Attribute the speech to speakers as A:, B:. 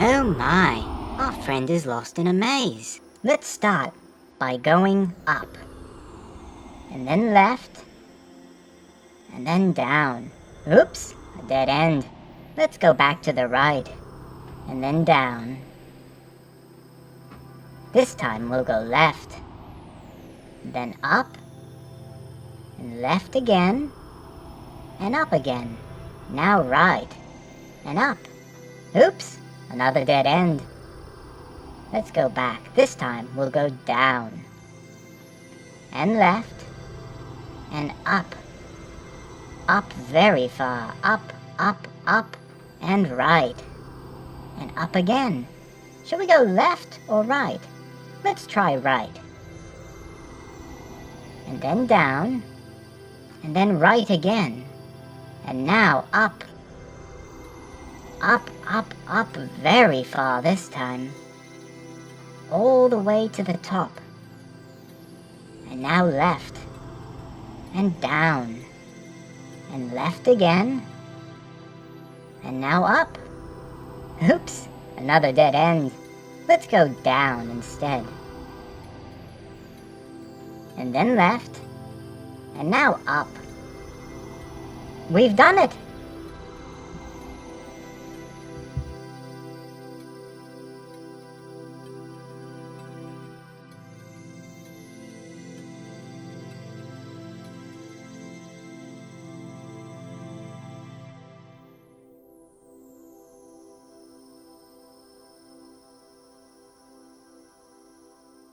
A: Oh my, our friend is lost in a maze. Let's start by going up, and then left, and then down. Oops, a dead end. Let's go back to the right, and then down. This time we'll go left, then up, and left again, and up again. Now right, and up. Oops, another dead end. Let's go back. This time we'll go down, and left, and up. Up very far. Up, up, up, and right. And up again. Shall we go left or right? Let's try right. And then down, and then right again. And now up. Up, up, up, very far this time. All the way to the top. And now left. And down. And left again. And now up. Oops, another dead end. Let's go down instead. And then left. And now up. We've done it!